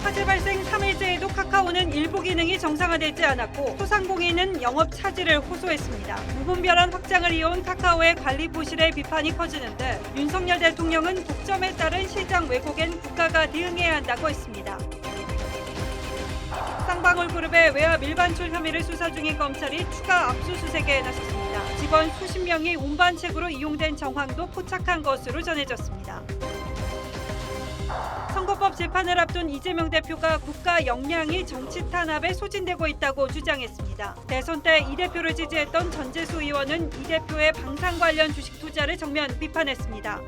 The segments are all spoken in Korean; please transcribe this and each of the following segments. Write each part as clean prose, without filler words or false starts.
화재 발생 3일째에도 카카오는 일부 기능이 정상화되지 않았고 소상공인은 영업 차질을 호소했습니다. 무분별한 확장을 이어온 카카오의 관리 부실의 비판이 커지는데 윤석열 대통령은 독점에 따른 시장 왜곡엔 국가가 대응해야 한다고 했습니다. 쌍방울그룹의 외압 일반출 혐의를 수사 중인 검찰이 추가 압수수색에 나섰습니다. 직원 수십 명이 운반책으로 이용된 정황도 포착한 것으로 전해졌습니다. 선거법 재판을 앞둔 이재명 대표가 국가 역량이 정치 탄압에 소진되고 있다고 주장했습니다. 대선 때 이 대표를 지지했던 전재수 의원은 이 대표의 방산 관련 주식 투자를 정면 비판했습니다.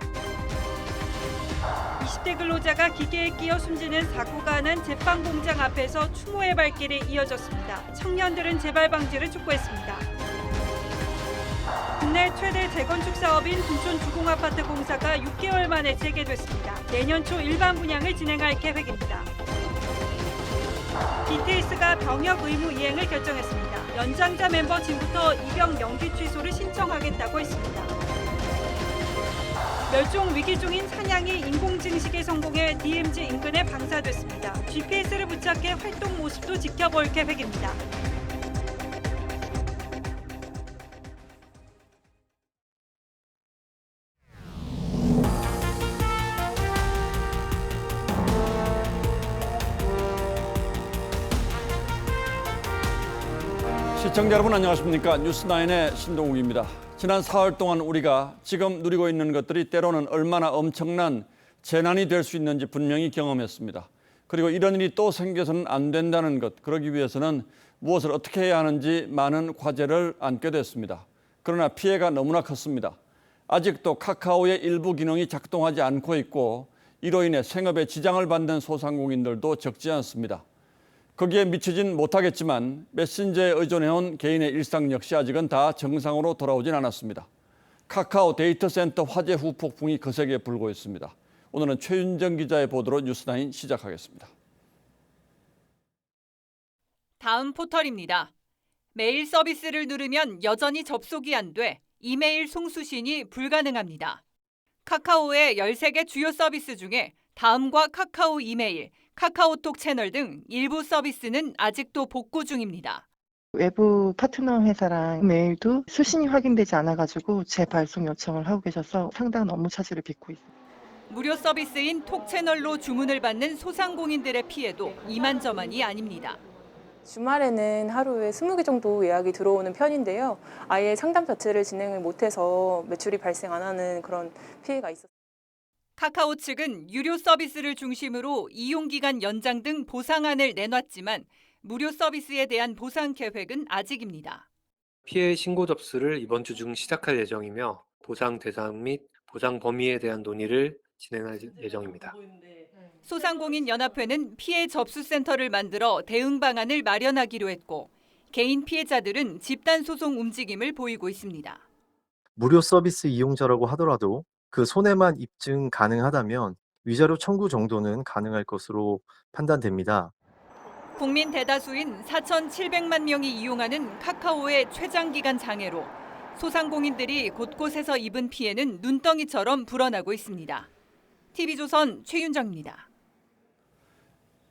20대 근로자가 기계에 끼어 숨지는 사고가 난 제빵 공장 앞에서 추모의 발길이 이어졌습니다. 청년들은 재발 방지를 촉구했습니다. 국내 최대 재건축 사업인 둔촌 주공아파트 공사가 6개월 만에 재개됐습니다. 내년 초 일반 분양을 진행할 계획입니다. BTS가 병역 의무 이행을 결정했습니다. 연장자 멤버 지금부터 입영 연기 취소를 신청하겠다고 했습니다. 멸종 위기 중인 사냥이 인공증식에 성공해 DMZ 인근에 방사됐습니다. GPS를 부착해 활동 모습도 지켜볼 계획입니다. 시청자 여러분 안녕하십니까? 뉴스9의 신동욱입니다. 지난 4월 동안 우리가 지금 누리고 있는 것들이 때로는 얼마나 엄청난 재난이 될 수 있는지 분명히 경험했습니다. 그리고 이런 일이 또 생겨서는 안 된다는 것, 그러기 위해서는 무엇을 어떻게 해야 하는지 많은 과제를 안게 됐습니다. 그러나 피해가 너무나 컸습니다. 아직도 카카오의 일부 기능이 작동하지 않고 있고 이로 인해 생업에 지장을 받는 소상공인들도 적지 않습니다. 거기에 미치진 못하겠지만 메신저에 의존해온 개인의 일상 역시 아직은 다 정상으로 돌아오진 않았습니다. 카카오 데이터 센터 화재 후폭풍이 거세게 불고 있습니다. 오늘은 최윤정 기자의 보도로 뉴스9 시작하겠습니다. 다음 포털입니다. 메일 서비스를 누르면 여전히 접속이 안 돼 이메일 송수신이 불가능합니다. 카카오의 13개 주요 서비스 중에 다음과 카카오 이메일, 카카오톡 채널 등 일부 서비스는 아직도 복구 중입니다. 외부 파트너 회사랑 메일도 수신이 확인되지 않아가지고 재발송 요청을 하고 계셔서 상당한 업무 차질을 빚고 있습니다. 무료 서비스인 톡 채널로 주문을 받는 소상공인들의 피해도 이만저만이 아닙니다. 주말에는 하루에 20개 정도 예약이 들어오는 편인데요. 아예 상담 자체를 진행을 못해서 매출이 발생 안 하는 그런 피해가 있었습니다. 카카오 측은 유료 서비스를 중심으로 이용기간 연장 등 보상안을 내놨지만 무료 서비스에 대한 보상 계획은 아직입니다. 피해 신고 접수를 이번 주 중 시작할 예정이며 보상 대상 및 보상 범위에 대한 논의를 진행할 예정입니다. 소상공인 연합회는 피해 접수센터를 만들어 대응 방안을 마련하기로 했고 개인 피해자들은 집단 소송 움직임을 보이고 있습니다. 무료 서비스 이용자라고 하더라도 그 손해만 입증 가능하다면 위자료 청구 정도는 가능할 것으로 판단됩니다. 국민 대다수인 4,700만 명이 이용하는 카카오의 최장기간 장애로 소상공인들이 곳곳에서 입은 피해는 눈덩이처럼 불어나고 있습니다. TV조선 최윤정입니다.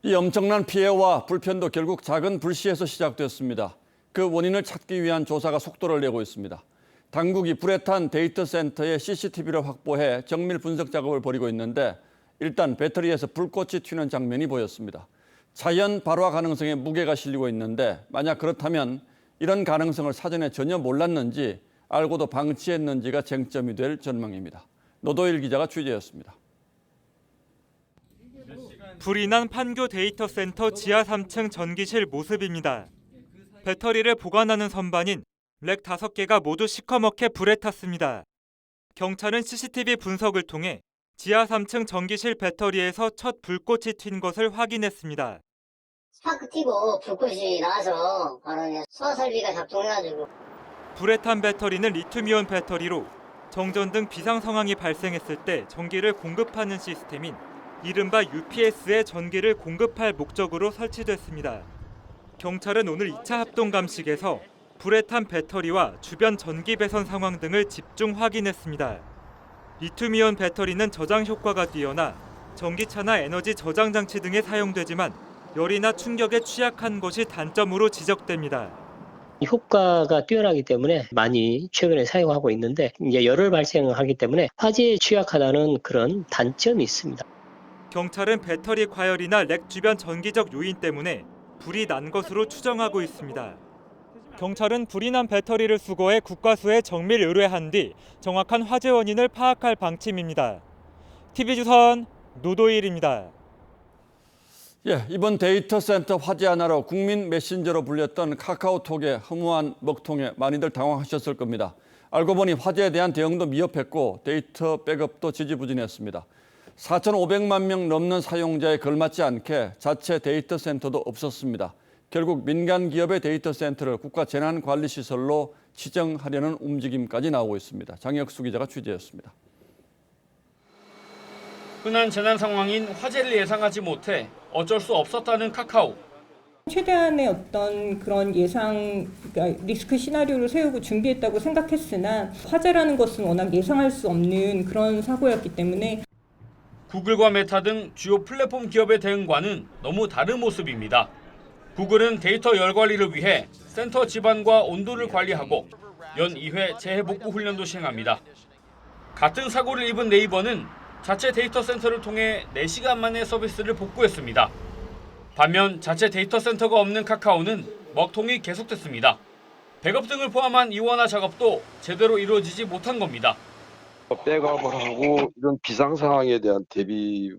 이 엄청난 피해와 불편도 결국 작은 불씨에서 시작됐습니다. 그 원인을 찾기 위한 조사가 속도를 내고 있습니다. 당국이 불에 탄 데이터 센터에 CCTV를 확보해 정밀 분석 작업을 벌이고 있는데 일단 배터리에서 불꽃이 튀는 장면이 보였습니다. 자연 발화 가능성에 무게가 실리고 있는데 만약 그렇다면 이런 가능성을 사전에 전혀 몰랐는지 알고도 방치했는지가 쟁점이 될 전망입니다. 노도일 기자가 취재했습니다. 불이 난 판교 데이터 센터 지하 3층 전기실 모습입니다. 배터리를 보관하는 선반인 렉 5개가 모두 시커멓게 불에 탔습니다. 경찰은 CCTV 분석을 통해 지하 3층 전기실 배터리에서 첫 불꽃이 튄 것을 확인했습니다. 스파크 튀고 불꽃이 나서 바로 이제 소화 설비가 작동해가지고. 불에 탄 배터리는 리튬이온 배터리로 정전 등 비상 상황이 발생했을 때 전기를 공급하는 시스템인 이른바 UPS에 전기를 공급할 목적으로 설치됐습니다. 경찰은 오늘 2차 합동 감식에서 불에 탄 배터리와 주변 전기 배선 상황 등을 집중 확인했습니다. 리튬이온 배터리는 저장 효과가 뛰어나 전기차나 에너지 저장 장치 등에 사용되지만 열이나 충격에 취약한 것이 단점으로 지적됩니다. 효과가 뛰어나기 때문에 많이 최근에 사용하고 있는데 이제 열을 발생하기 때문에 화재에 취약하다는 그런 단점이 있습니다. 경찰은 배터리 과열이나 렉 주변 전기적 요인 때문에 불이 난 것으로 추정하고 있습니다. 경찰은 불이 난 배터리를 수거해 국과수에 정밀 의뢰한 뒤 정확한 화재 원인을 파악할 방침입니다. TV조선 노도일입니다. 예, 이번 데이터 센터 화재 하나로 국민 메신저로 불렸던 카카오톡의 허무한 먹통에 많이들 당황하셨을 겁니다. 알고 보니 화재에 대한 대응도 미흡했고 데이터 백업도 지지부진했습니다. 4,500만 명 넘는 사용자에 걸맞지 않게 자체 데이터 센터도 없었습니다. 결국 민간 기업의 데이터 센터를 국가 재난관리시설로 지정하려는 움직임까지 나오고 있습니다. 장혁수 기자가 취재했습니다. 흔한 재난 상황인 화재를 예상하지 못해 어쩔 수 없었다는 카카오. 최대한의 어떤 그런 그러니까 리스크 시나리오를 세우고 준비했다고 생각했으나 화재라는 것은 워낙 예상할 수 없는 그런 사고였기 때문에 구글과 메타 등 주요 플랫폼 기업의 대응과는 너무 다른 모습입니다. 구글은 데이터 열 관리를 위해 센터 지반과 온도를 관리하고 연 2회 재해복구 훈련도 시행합니다. 같은 사고를 입은 네이버는 자체 데이터 센터를 통해 4시간 만에 서비스를 복구했습니다. 반면 자체 데이터 센터가 없는 카카오는 먹통이 계속됐습니다. 백업 등을 포함한 이원화 작업도 제대로 이루어지지 못한 겁니다. 백업을 하고 이런 비상 상황에 대한 대비는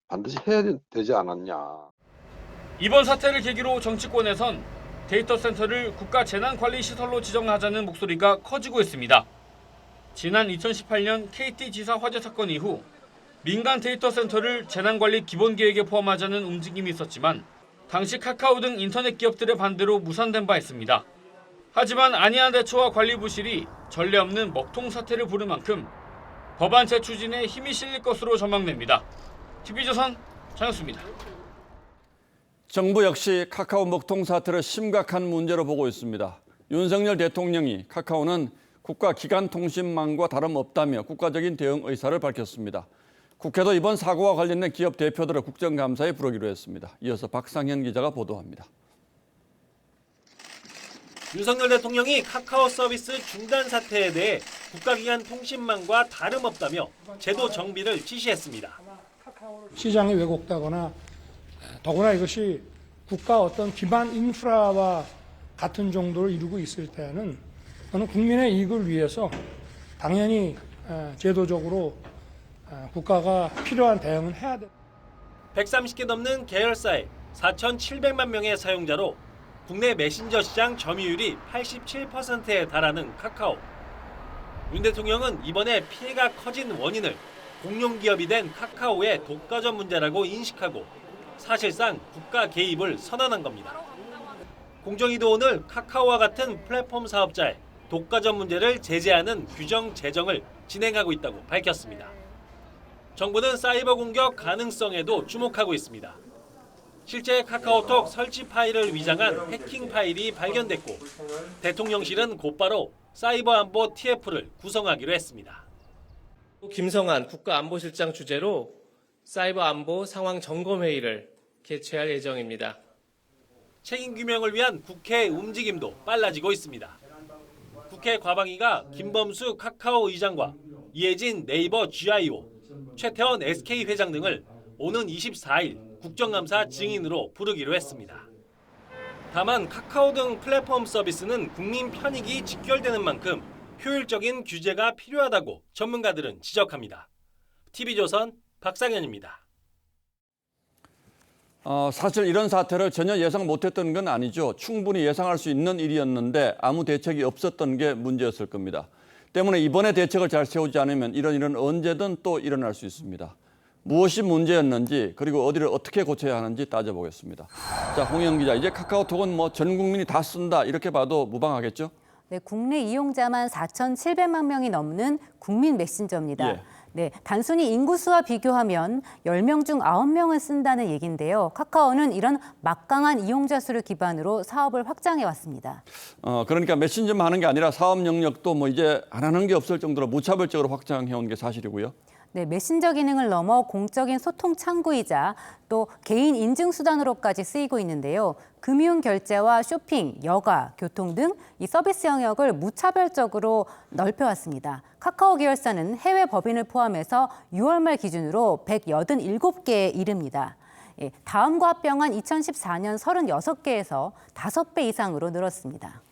반드시 해야 되지 않았냐. 이번 사태를 계기로 정치권에선 데이터 센터를 국가 재난관리시설로 지정하자는 목소리가 커지고 있습니다. 지난 2018년 KT 지사 화재 사건 이후 민간 데이터 센터를 재난관리 기본계획에 포함하자는 움직임이 있었지만 당시 카카오 등 인터넷 기업들의 반대로 무산된 바 있습니다. 하지만 안희한 대처와 관리부실이 전례 없는 먹통 사태를 부른 만큼 법안 재추진에 힘이 실릴 것으로 전망됩니다. TV조선 장혁수입니다. 정부 역시 카카오 먹통 사태를 심각한 문제로 보고 있습니다. 윤석열 대통령이 카카오는 국가기관통신망과 다름없다며 국가적인 대응 의사를 밝혔습니다. 국회도 이번 사고와 관련된 기업 대표들을 국정감사에 부르기로 했습니다. 이어서 박상현 기자가 보도합니다. 윤석열 대통령이 카카오 서비스 중단 사태에 대해 국가기관 통신망과 다름없다며 제도 정비를 지시했습니다. 시장이 왜곡되거나 더구나 이것이 국가 어떤 기반 인프라와 같은 정도를 이루고 있을 때는 저는 국민의 이익을 위해서 당연히 제도적으로 국가가 필요한 대응은 해야 돼. 130개 넘는 계열사의 4,700만 명의 사용자로 국내 메신저 시장 점유율이 87%에 달하는 카카오. 윤 대통령은 이번에 피해가 커진 원인을 공룡기업이 된 카카오의 독과점 문제라고 인식하고 사실상 국가 개입을 선언한 겁니다. 공정위도 오늘 카카오와 같은 플랫폼 사업자의 독과점 문제를 제재하는 규정 제정을 진행하고 있다고 밝혔습니다. 정부는 사이버 공격 가능성에도 주목하고 있습니다. 실제 카카오톡 설치 파일을 위장한 해킹 파일이 발견됐고 대통령실은 곧바로 사이버 안보 TF를 구성하기로 했습니다. 김성한 국가안보실장 주재로 사이버 안보 상황 점검 회의를 개최할 예정입니다. 책임 규명을 위한 국회의 움직임도 빨라지고 있습니다. 국회 과방위가 김범수 카카오 의장과 이해진 네이버 GIO, 최태원 SK 회장 등을 오는 24일 국정감사 증인으로 부르기로 했습니다. 다만 카카오 등 플랫폼 서비스는 국민 편익이 직결되는 만큼 효율적인 규제가 필요하다고 전문가들은 지적합니다. TV조선 박상현입니다. 사실 이런 사태를 전혀 예상 못했던 건 아니죠. 충분히 예상할 수 있는 일이었는데 아무 대책이 없었던 게 문제였을 겁니다. 때문에 이번에 대책을 잘 세우지 않으면 이런 일은 언제든 또 일어날 수 있습니다. 무엇이 문제였는지 그리고 어디를 어떻게 고쳐야 하는지 따져보겠습니다. 자, 홍영 기자, 이제 카카오톡은 전 국민이 다 쓴다 이렇게 봐도 무방하겠죠? 네, 국내 이용자만 4,700만 명이 넘는 국민 메신저입니다. 예. 네, 단순히 인구수와 비교하면 10명 중 9명은 쓴다는 얘기인데요. 카카오는 이런 막강한 이용자 수를 기반으로 사업을 확장해 왔습니다. 그러니까 메신저만 하는 게 아니라 사업 영역도 이제 안 하는 게 없을 정도로 무차별적으로 확장해 온 게 사실이고요. 네, 메신저 기능을 넘어 공적인 소통 창구이자 또 개인 인증 수단으로까지 쓰이고 있는데요. 금융 결제와 쇼핑, 여가, 교통 등 이 서비스 영역을 무차별적으로 넓혀왔습니다. 카카오 계열사는 해외 법인을 포함해서 6월 말 기준으로 187개에 이릅니다. 다음과 합병한 2014년 36개에서 5배 이상으로 늘었습니다.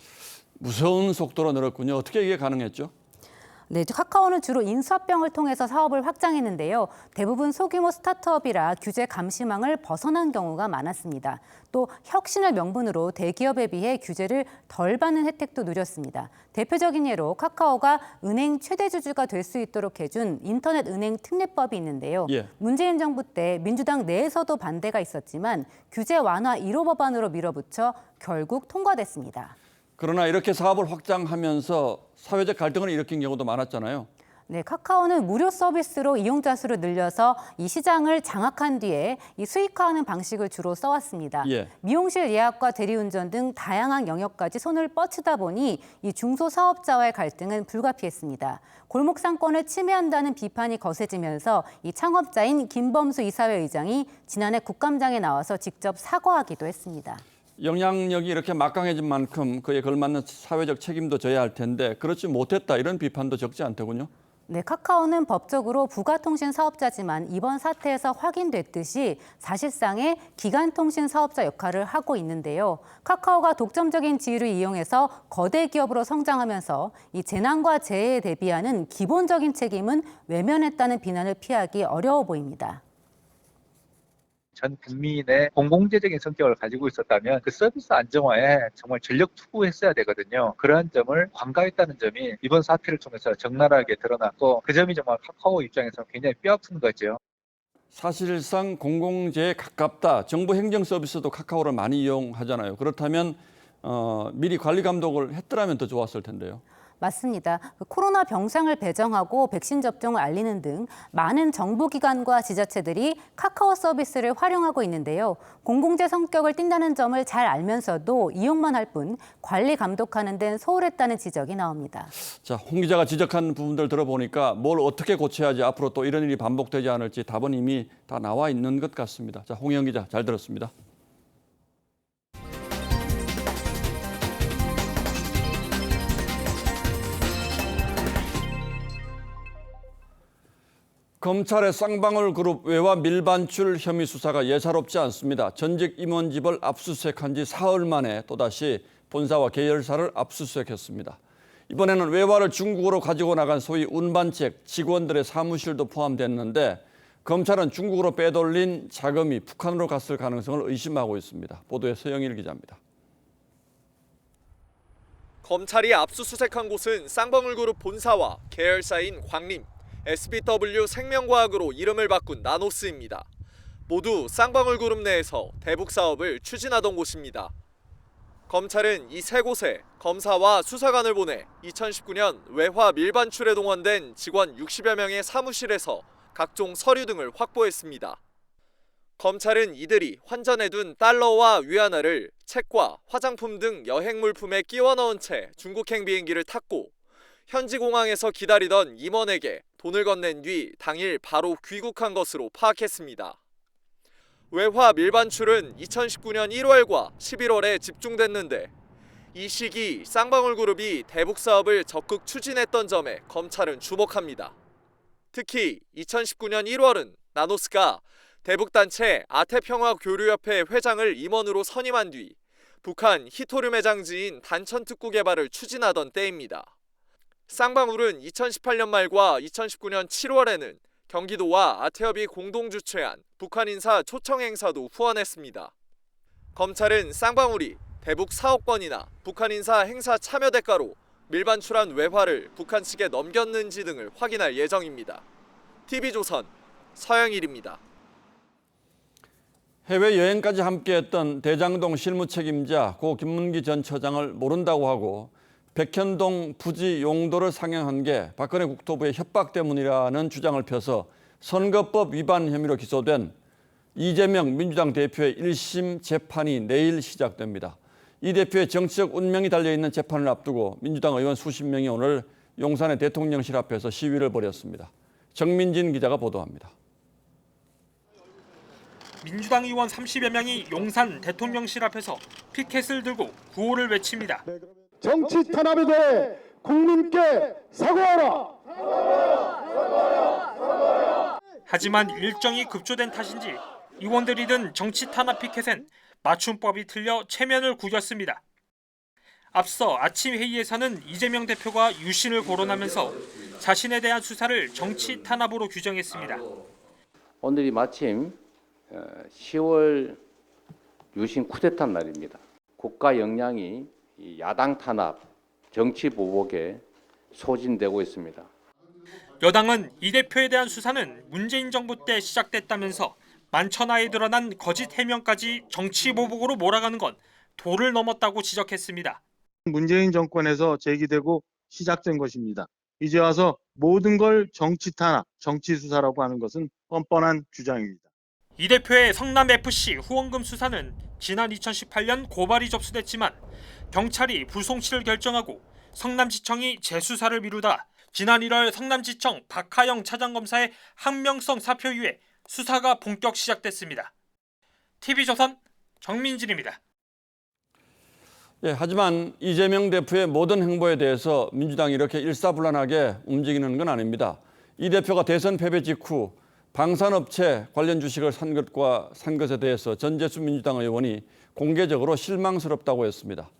무서운 속도로 늘었군요. 어떻게 이게 가능했죠? 네, 카카오는 주로 인수합병을 통해서 사업을 확장했는데요. 대부분 소규모 스타트업이라 규제 감시망을 벗어난 경우가 많았습니다. 또 혁신을 명분으로 대기업에 비해 규제를 덜 받는 혜택도 누렸습니다. 대표적인 예로 카카오가 은행 최대 주주가 될 수 있도록 해준 인터넷 은행 특례법이 있는데요. 문재인 정부 때 민주당 내에서도 반대가 있었지만 규제 완화 1호 법안으로 밀어붙여 결국 통과됐습니다. 그러나 이렇게 사업을 확장하면서 사회적 갈등을 일으킨 경우도 많았잖아요. 네, 카카오는 무료 서비스로 이용자 수를 늘려서 이 시장을 장악한 뒤에 이 수익화하는 방식을 주로 써왔습니다. 미용실 예약과 대리운전 등 다양한 영역까지 손을 뻗치다 보니 이 중소사업자와의 갈등은 불가피했습니다. 골목 상권을 침해한다는 비판이 거세지면서 이 창업자인 김범수 이사회 의장이 지난해 국감장에 나와서 직접 사과하기도 했습니다. 영향력이 이렇게 막강해진 만큼 그에 걸맞는 사회적 책임도 져야 할 텐데 그렇지 못했다 이런 비판도 적지 않더군요. 네, 카카오는 법적으로 부가통신 사업자지만 이번 사태에서 확인됐듯이 사실상의 기간통신 사업자 역할을 하고 있는데요. 카카오가 독점적인 지위를 이용해서 거대 기업으로 성장하면서 이 재난과 재해에 대비하는 기본적인 책임은 외면했다는 비난을 피하기 어려워 보입니다. 전 국민의 공공재적인 성격을 가지고 있었다면 그 서비스 안정화에 정말 전력 투구했어야 되거든요. 그러한 점을 관가했다는 점이 이번 사태를 통해서 적나라하게 드러났고 그 점이 정말 카카오 입장에서 굉장히 뼈아픈 거죠. 사실상 공공재에 가깝다. 정부 행정 서비스도 카카오를 많이 이용하잖아요. 그렇다면 미리 관리 감독을 했더라면 더 좋았을 텐데요. 맞습니다. 코로나 병상을 배정하고 백신 접종을 알리는 등 많은 정부기관과 지자체들이 카카오 서비스를 활용하고 있는데요. 공공재 성격을 띈다는 점을 잘 알면서도 이용만 할 뿐 관리 감독하는 데는 소홀했다는 지적이 나옵니다. 자, 홍 기자가 지적한 부분들 들어보니까 뭘 어떻게 고쳐야지 앞으로 또 이런 일이 반복되지 않을지 답은 이미 다 나와 있는 것 같습니다. 자, 홍영 기자 잘 들었습니다. 검찰의 쌍방울 그룹 외화 밀반출 혐의 수사가 예사롭지 않습니다. 전직 임원 집을 압수수색한 지 사흘 만에 또다시 본사와 계열사를 압수수색했습니다. 이번에는 외화를 중국으로 가지고 나간 소위 운반책 직원들의 사무실도 포함됐는데 검찰은 중국으로 빼돌린 자금이 북한으로 갔을 가능성을 의심하고 있습니다. 보도에 서영일 기자입니다. 검찰이 압수수색한 곳은 쌍방울 그룹 본사와 계열사인 광림, SBW 생명과학으로 이름을 바꾼 나노스입니다. 모두 쌍방울 그룹 내에서 대북 사업을 추진하던 곳입니다. 검찰은 이 세 곳에 검사와 수사관을 보내 2019년 외화 밀반출에 동원된 직원 60여 명의 사무실에서 각종 서류 등을 확보했습니다. 검찰은 이들이 환전해둔 달러와 위안화를 책과 화장품 등 여행 물품에 끼워 넣은 채 중국행 비행기를 탔고 현지 공항에서 기다리던 임원에게 돈을 건넨 뒤 당일 바로 귀국한 것으로 파악했습니다. 외화 밀반출은 2019년 1월과 11월에 집중됐는데 이 시기 쌍방울 그룹이 대북 사업을 적극 추진했던 점에 검찰은 주목합니다. 특히 2019년 1월은 나노스가 대북단체 아태평화교류협회 회장을 임원으로 선임한 뒤 북한 히토류 매장지인 단천특구 개발을 추진하던 때입니다. 쌍방울은 2018년 말과 2019년 7월에는 경기도와 아태협이 공동 주최한 북한 인사 초청 행사도 후원했습니다. 검찰은 쌍방울이 대북 4억 원이나 북한 인사 행사 참여 대가로 밀반출한 외화를 북한 측에 넘겼는지 등을 확인할 예정입니다. TV조선 서영일입니다. 해외여행까지 함께했던 대장동 실무 책임자 고 김문기 전 처장을 모른다고 하고 백현동 부지 용도를 상영한 게 박근혜 국토부의 협박 때문이라는 주장을 펴서 선거법 위반 혐의로 기소된 이재명 민주당 대표의 1심 재판이 내일 시작됩니다. 이 대표의 정치적 운명이 달려있는 재판을 앞두고 민주당 의원 수십 명이 오늘 용산의 대통령실 앞에서 시위를 벌였습니다. 정민진 기자가 보도합니다. 민주당 의원 30여 명이 용산 대통령실 앞에서 피켓을 들고 구호를 외칩니다. 정치 탄압에 대해 국민께 사과하라. 하지만 일정이 급조된 탓인지 의원들이 든 정치 탄압 피켓엔 맞춤법이 틀려 체면을 구겼습니다. 앞서 아침 회의에서는 이재명 대표가 유신을 거론하면서 자신에 대한 수사를 정치 탄압으로 규정했습니다. 오늘이 마침 10월 유신 쿠데타 날입니다. 국가 역량이 야당 탄압, 정치 보복에 소진되고 있습니다. 여당은 이 대표에 대한 수사는 문재인 정부 때 시작됐다면서 만천하에 드러난 거짓 해명까지 정치 보복으로 몰아가는 건 도를 넘었다고 지적했습니다. 문재인 정권에서 제기되고 시작된 것입니다. 이제 와서 모든 걸 정치 탄압, 정치 수사라고 하는 것은 뻔뻔한 주장입니다. 이 대표의 성남FC 후원금 수사는 지난 2018년 고발이 접수됐지만 경찰이 불송치를 결정하고 성남지청이 재수사를 미루다 지난 1월 성남지청 박하영 차장검사의 항명성 사표 이후에 수사가 본격 시작됐습니다. TV조선 정민진입니다. 하지만 이재명 대표의 모든 행보에 대해서 민주당이 이렇게 일사불란하게 움직이는 건 아닙니다. 이 대표가 대선 패배 직후 방산업체 관련 주식을 산 것에 대해서 전재수 민주당 의원이 공개적으로 실망스럽다고 했습니다.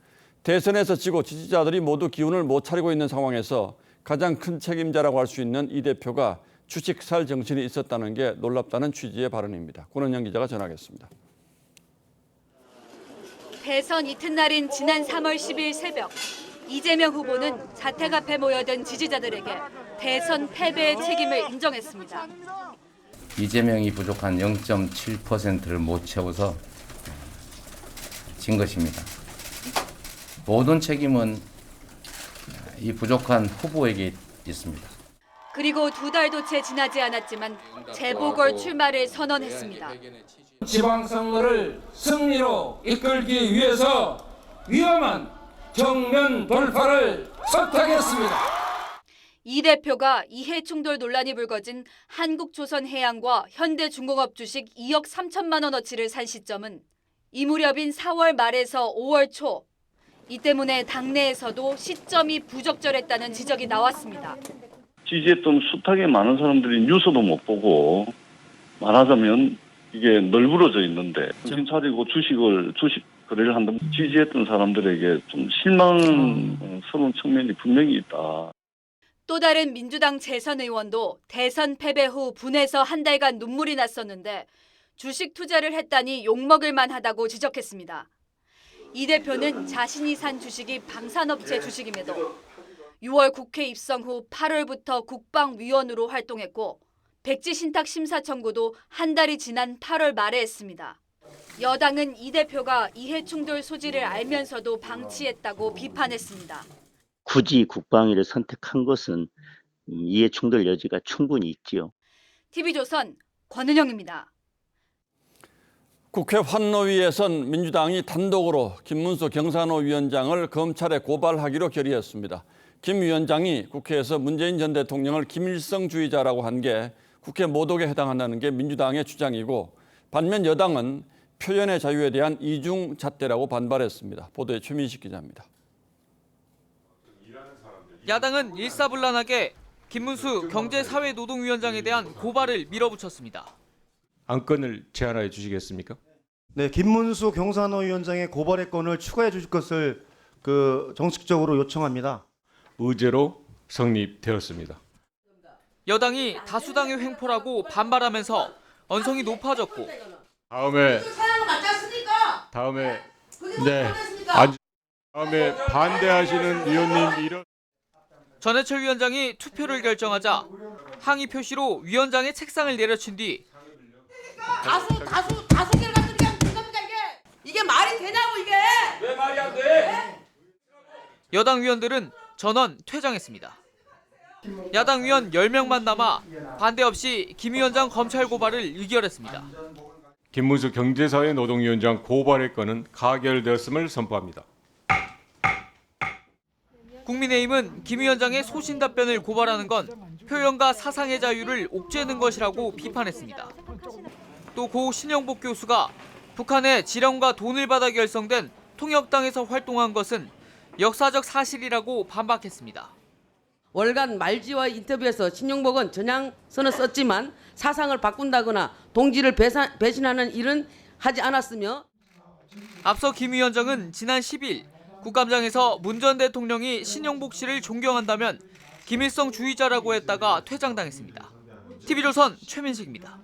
대선에서 지고 지지자들이 모두 기운을 못 차리고 있는 상황에서 가장 큰 책임자라고 할 수 있는 이 대표가 주식 살 정신이 있었다는 게 놀랍다는 취지의 발언입니다. 권은영 기자가 전하겠습니다. 대선 이튿날인 지난 3월 10일 새벽, 이재명 후보는 자택 앞에 모여든 지지자들에게 대선 패배의 책임을 인정했습니다. 이재명이 부족한 0.7%를 못 채워서 진 것입니다. 모든 책임은 이 부족한 후보에게 있습니다. 그리고 2달도 채 지나지 않았지만 재보궐 출마를 선언했습니다. 지방선거를 승리로 이끌기 위해서 위험한 정면 돌파를 선택했습니다. 이 대표가 이해충돌 논란이 불거진 한국조선해양과 현대중공업 주식 2억 3천만 원어치를 산 시점은 이 무렵인 4월 말에서 5월 초. 이 때문에 당내에서도 시점이 부적절했다는 지적이 나왔습니다. 지지했던 숱하게 많은 사람들이 뉴스도 못 보고 말하자면 이게 널브러져 있는데 정신 차리고 주식 거래를 한다면 지지했던 사람들에게 좀 실망스러운 측면이 분명히 있다. 또 다른 민주당 재선 의원도 대선 패배 후 분해서 한 달간 눈물이 났었는데 주식 투자를 했다니 욕먹을 만하다고 지적했습니다. 이 대표는 자신이 산 주식이 방산업체 주식임에도 6월 국회 입성 후 8월부터 국방위원으로 활동했고 백지신탁 심사 청구도 한 달이 지난 8월 말에 했습니다. 여당은 이 대표가 이해충돌 소지를 알면서도 방치했다고 비판했습니다. 굳이 국방위를 선택한 것은 이해충돌 여지가 충분히 있지요. TV조선 권은영입니다. 국회 환노위에선 민주당이 단독으로 김문수 경산호 위원장을 검찰에 고발하기로 결의했습니다. 김 위원장이 국회에서 문재인 전 대통령을 김일성주의자라고 한 게 국회 모독에 해당한다는 게 민주당의 주장이고 반면 여당은 표현의 자유에 대한 이중잣대라고 반발했습니다. 보도에 최민식 기자입니다. 야당은 일사불란하게 김문수 경제사회노동위원장에 대한 고발을 밀어붙였습니다. 안건을 제안해 주시겠습니까? 네, 김문수 경산호 위원장의 고발의 건을 추가해 주실 것을 정식적으로 요청합니다. 의제로 성립되었습니다. 여당이 다수당의 횡포라고 반발하면서 언성이 높아졌고 다음에 반대하시는 의원님 이런 전해철 위원장이 투표를 결정하자 항의 표시로 위원장의 책상을 내려친 뒤 다수결 같은 게 뭡니까 이게 말이 되냐고 이게 왜 말이 안 돼? 여당 위원들은 전원 퇴장했습니다. 야당 위원 10명만 남아 반대 없이 김 위원장 검찰 고발을 의결했습니다. 김문수 경제사회노동위원장 고발의 건은 가결되었음을 선포합니다. 국민의힘은 김 위원장의 소신 답변을 고발하는 건 표현과 사상의 자유를 옥죄는 것이라고 비판했습니다. 또 고 신영복 교수가 북한의 지령과 돈을 받아 결성된 통역당에서 활동한 것은 역사적 사실이라고 반박했습니다. 월간 말지와 인터뷰에서 신용복은 전향선을 썼지만 사상을 바꾼다거나 동지를 배신하는 일은 하지 않았으며 앞서 김 위원장은 지난 10일 국감장에서 문 전 대통령이 신영복 씨를 존경한다면 김일성 주의자라고 했다가 퇴장당했습니다. TV조선 최민식입니다.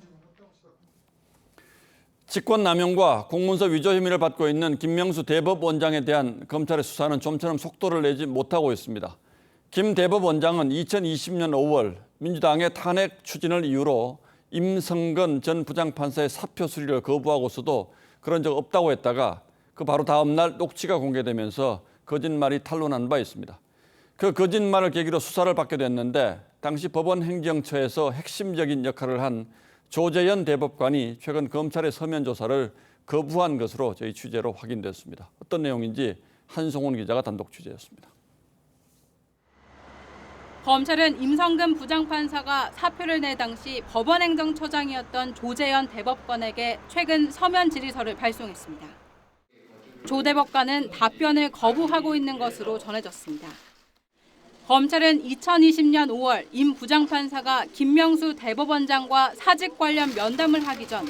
직권남용과 공문서 위조 혐의를 받고 있는 김명수 대법원장에 대한 검찰의 수사는 좀처럼 속도를 내지 못하고 있습니다. 김 대법원장은 2020년 5월 민주당의 탄핵 추진을 이유로 임성근 전 부장판사의 사표 수리를 거부하고서도 그런 적 없다고 했다가 그 바로 다음 날 녹취가 공개되면서 거짓말이 탄로난 바 있습니다. 그 거짓말을 계기로 수사를 받게 됐는데 당시 법원 행정처에서 핵심적인 역할을 한 조재현 대법관이 최근 검찰의 서면 조사를 거부한 것으로 저희 취재로 확인됐습니다. 어떤 내용인지 한송훈 기자가 단독 취재했습니다. 검찰은 임성근 부장판사가 사표를 낼 당시 법원행정처장이었던 조재현 대법관에게 최근 서면 질의서를 발송했습니다. 조 대법관은 답변을 거부하고 있는 것으로 전해졌습니다. 검찰은 2020년 5월 임 부장판사가 김명수 대법원장과 사직 관련 면담을 하기 전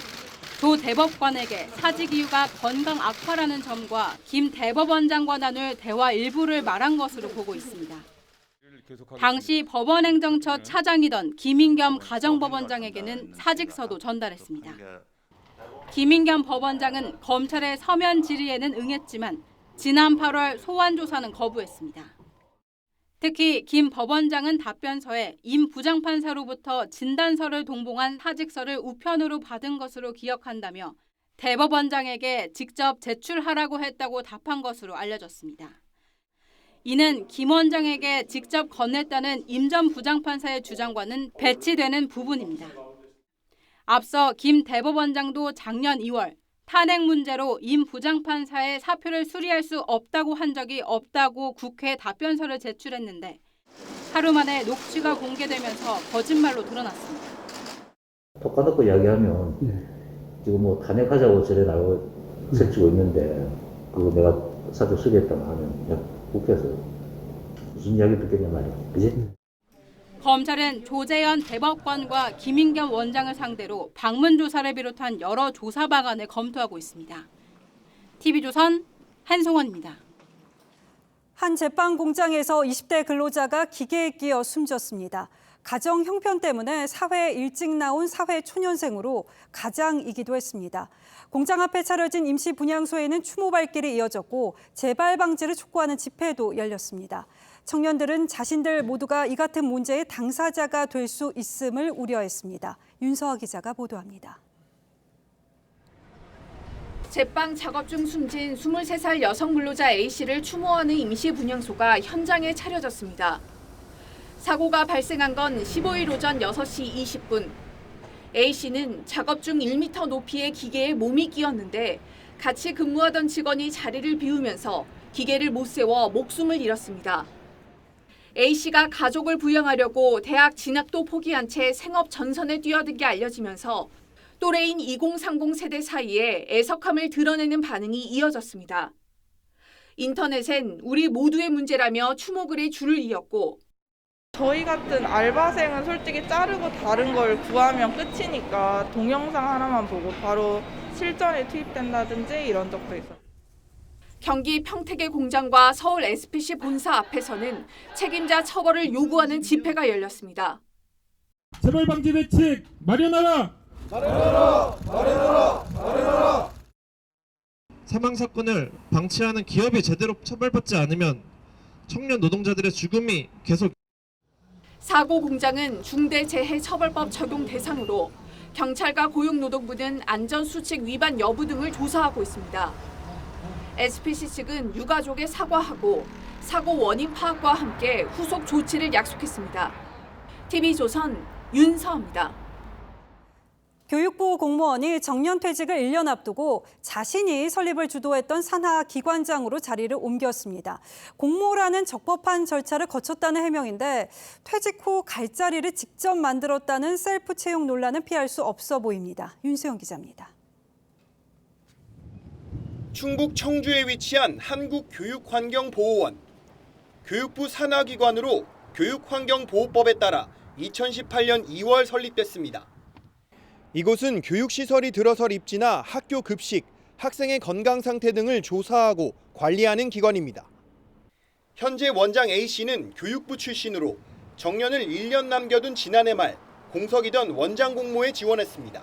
조 대법관에게 사직 이유가 건강 악화라는 점과 김 대법원장과 나눌 대화 일부를 말한 것으로 보고 있습니다. 당시 법원행정처 차장이던 김인겸 가정법원장에게는 사직서도 전달했습니다. 김인겸 법원장은 검찰의 서면 질의에는 응했지만 지난 8월 소환 조사는 거부했습니다. 특히 김 법원장은 답변서에 임 부장판사로부터 진단서를 동봉한 사직서를 우편으로 받은 것으로 기억한다며 대법원장에게 직접 제출하라고 했다고 답한 것으로 알려졌습니다. 이는 김 원장에게 직접 건넸다는 임 전 부장판사의 주장과는 배치되는 부분입니다. 앞서 김 대법원장도 작년 2월 탄핵 문제로 임 부장판사의 사표를 수리할 수 없다고 한 적이 없다고 국회에 답변서를 제출했는데 하루 만에 녹취가 공개되면서 거짓말로 드러났습니다. 똑같고 이야기하면 지금 뭐 탄핵하자고 저래 나고 설치고 있는데 그거 내가 사표 수리했다고 하면 국회에서 무슨 이야기 듣겠냐 말이야. 그지? 검찰은 조재현 대법관과 김인겸 원장을 상대로 방문 조사를 비롯한 여러 조사 방안을 검토하고 있습니다. TV조선 한송원입니다. 한 제빵 공장에서 20대 근로자가 기계에 끼어 숨졌습니다. 가정 형편 때문에 사회에 일찍 나온 사회 초년생으로 가장이기도 했습니다. 공장 앞에 차려진 임시 분향소에는 추모 발길이 이어졌고 재발 방지를 촉구하는 집회도 열렸습니다. 청년들은 자신들 모두가 이 같은 문제의 당사자가 될 수 있음을 우려했습니다. 윤서아 기자가 보도합니다. 제빵 작업 중 숨진 23살 여성 근로자 A씨를 추모하는 임시 분향소가 현장에 차려졌습니다. 사고가 발생한 건 15일 오전 6시 20분. A씨는 작업 중 1m 높이의 기계에 몸이 끼었는데 같이 근무하던 직원이 자리를 비우면서 기계를 못 세워 목숨을 잃었습니다. A씨가 가족을 부양하려고 대학 진학도 포기한 채 생업 전선에 뛰어든 게 알려지면서 또래인 2030 세대 사이에 애석함을 드러내는 반응이 이어졌습니다. 인터넷엔 우리 모두의 문제라며 추모글이 줄을 이었고 저희 같은 알바생은 솔직히 자르고 다른 걸 구하면 끝이니까 동영상 하나만 보고 바로 실전에 투입된다든지 이런 적도 있어요. 경기 평택의 공장과 서울 SPC 본사 앞에서는 책임자 처벌을 요구하는 집회가 열렸습니다. 재발 방지 대책 마련하라! 마련하라! 마련하라! 마련하라! 사망 사건을 방치하는 기업이 제대로 처벌받지 않으면 청년 노동자들의 죽음이 계속. 사고 공장은 중대재해처벌법 적용 대상으로 경찰과 고용노동부는 안전수칙 위반 여부 등을 조사하고 있습니다. SPC 측은 유가족에 사과하고 사고 원인 파악과 함께 후속 조치를 약속했습니다. TV조선 윤서입니다. 교육부 공무원이 정년퇴직을 1년 앞두고 자신이 설립을 주도했던 산하 기관장으로 자리를 옮겼습니다. 공모라는 적법한 절차를 거쳤다는 해명인데 퇴직 후 갈 자리를 직접 만들었다는 셀프 채용 논란은 피할 수 없어 보입니다. 윤수영 기자입니다. 충북 청주에 위치한 한국교육환경보호원. 교육부 산하기관으로 교육환경보호법에 따라 2018년 2월 설립됐습니다. 이곳은 교육시설이 들어설 입지나 학교 급식, 학생의 건강 상태 등을 조사하고 관리하는 기관입니다. 현재 원장 A씨는 교육부 출신으로 정년을 1년 남겨둔 지난해 말 공석이던 원장 공모에 지원했습니다.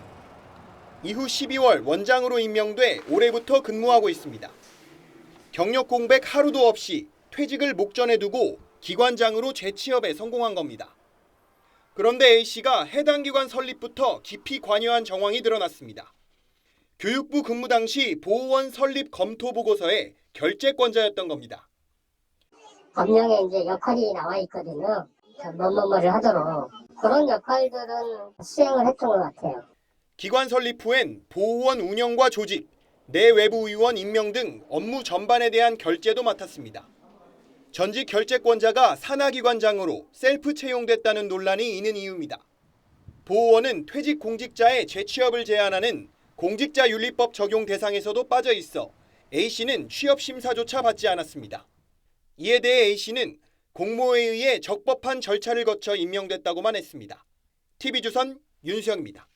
이후 12월 원장으로 임명돼 올해부터 근무하고 있습니다. 경력 공백 하루도 없이 퇴직을 목전에 두고 기관장으로 재취업에 성공한 겁니다. 그런데 A씨가 해당 기관 설립부터 깊이 관여한 정황이 드러났습니다. 교육부 근무 당시 보호원 설립 검토 보고서에 결재권자였던 겁니다. 법령에 이제 역할이 나와 있거든요. 뭐를 하도록 그런 역할들은 수행을 했던 것 같아요. 기관 설립 후엔 보호원 운영과 조직, 내외부 의원 임명 등 업무 전반에 대한 결재도 맡았습니다. 전직 결재권자가 산하기관장으로 셀프 채용됐다는 논란이 있는 이유입니다. 보호원은 퇴직 공직자의 재취업을 제한하는 공직자윤리법 적용 대상에서도 빠져 있어 A씨는 취업 심사조차 받지 않았습니다. 이에 대해 A씨는 공모에 의해 적법한 절차를 거쳐 임명됐다고만 했습니다. TV조선 윤수영입니다.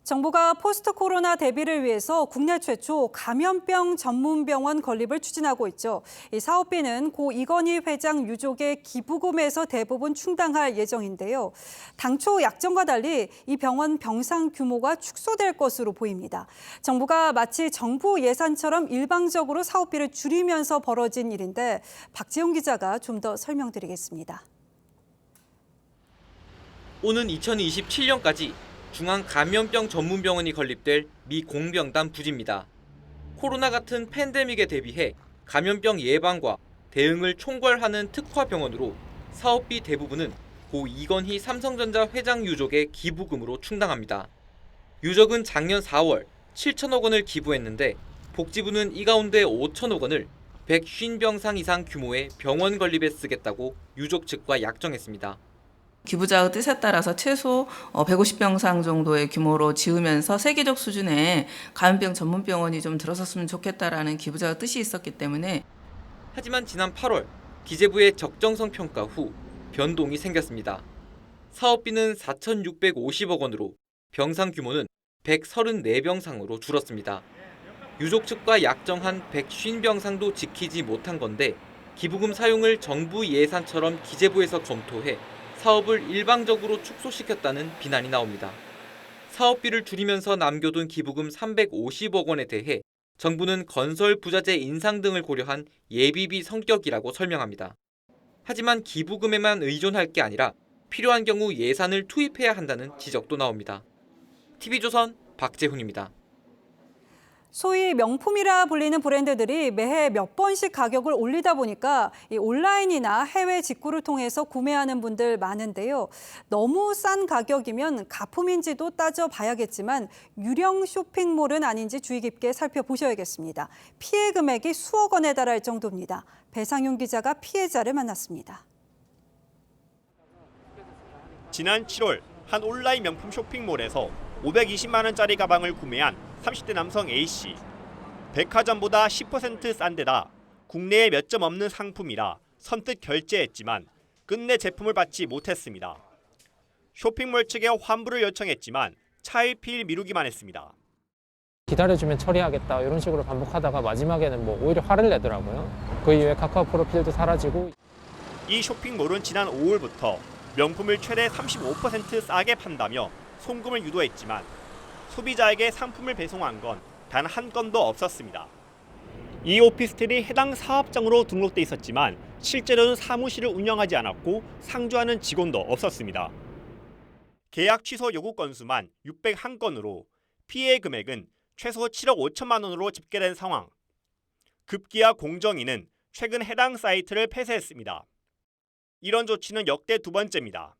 정부가 포스트 코로나 대비를 위해서 국내 최초 감염병 전문병원 건립을 추진하고 있죠. 이 사업비는 고 이건희 회장 유족의 기부금에서 대부분 충당할 예정인데요. 당초 약정과 달리 이 병원 병상 규모가 축소될 것으로 보입니다. 정부가 마치 정부 예산처럼 일방적으로 사업비를 줄이면서 벌어진 일인데 박지영 기자가 좀 더 설명드리겠습니다. 오는 2027년까지 중앙감염병 전문병원이 건립될 미 공병단 부지입니다. 코로나 같은 팬데믹에 대비해 감염병 예방과 대응을 총괄하는 특화병원으로 사업비 대부분은 고 이건희 삼성전자 회장 유족의 기부금으로 충당합니다. 유족은 작년 4월 7천억 원을 기부했는데 복지부는 이 가운데 5천억 원을 150병상 이상 규모의 병원 건립에 쓰겠다고 유족 측과 약정했습니다. 기부자의 뜻에 따라서 최소 150병상 정도의 규모로 지으면서 세계적 수준의 감염병 전문병원이 좀 들어섰으면 좋겠다라는 기부자의 뜻이 있었기 때문에. 하지만 지난 8월 기재부의 적정성 평가 후 변동이 생겼습니다. 사업비는 4,650억 원으로 병상 규모는 134병상으로 줄었습니다. 유족 측과 약정한 150병상도 지키지 못한 건데 기부금 사용을 정부 예산처럼 기재부에서 검토해 사업을 일방적으로 축소시켰다는 비난이 나옵니다. 사업비를 줄이면서 남겨둔 기부금 350억 원에 대해 정부는 건설 부자재 인상 등을 고려한 예비비 성격이라고 설명합니다. 하지만 기부금에만 의존할 게 아니라 필요한 경우 예산을 투입해야 한다는 지적도 나옵니다. TV조선 박재훈입니다. 소위 명품이라 불리는 브랜드들이 매해 몇 번씩 가격을 올리다 보니까 이 온라인이나 해외 직구를 통해서 구매하는 분들 많은데요. 너무 싼 가격이면 가품인지도 따져봐야겠지만 유령 쇼핑몰은 아닌지 주의 깊게 살펴보셔야겠습니다. 피해 금액이 수억 원에 달할 정도입니다. 배상윤 기자가 피해자를 만났습니다. 지난 7월 한 온라인 명품 쇼핑몰에서 520만 원짜리 가방을 구매한 30대 남성 A씨. 백화점보다 10% 싼 데다 국내에 몇 점 없는 상품이라 선뜻 결제했지만 끝내 제품을 받지 못했습니다. 쇼핑몰 측에 환불을 요청했지만 차일피일 미루기만 했습니다. 기다려주면 처리하겠다 이런 식으로 반복하다가 마지막에는 오히려 화를 내더라고요. 그 이후에 카카오 프로필도 사라지고. 이 쇼핑몰은 지난 5월부터 명품을 최대 35% 싸게 판다며 송금을 유도했지만 소비자에게 상품을 배송한 건 단 한 건도 없었습니다. 이 오피스텔이 해당 사업장으로 등록돼 있었지만 실제로는 사무실을 운영하지 않았고 상주하는 직원도 없었습니다. 계약 취소 요구 건수만 601건으로 피해 금액은 최소 7억 5천만 원으로 집계된 상황. 급기야 공정위는 최근 해당 사이트를 폐쇄했습니다. 이런 조치는 역대 두 번째입니다.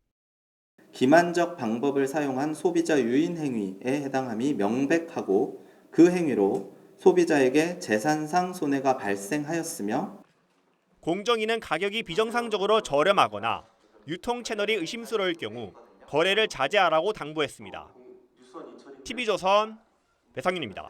기만적 방법을 사용한 소비자 유인 행위에 해당함이 명백하고 그 행위로 소비자에게 재산상 손해가 발생하였으며 공정위는 가격이 비정상적으로 저렴하거나 유통 채널이 의심스러울 경우 거래를 자제하라고 당부했습니다. TV조선 배상윤입니다.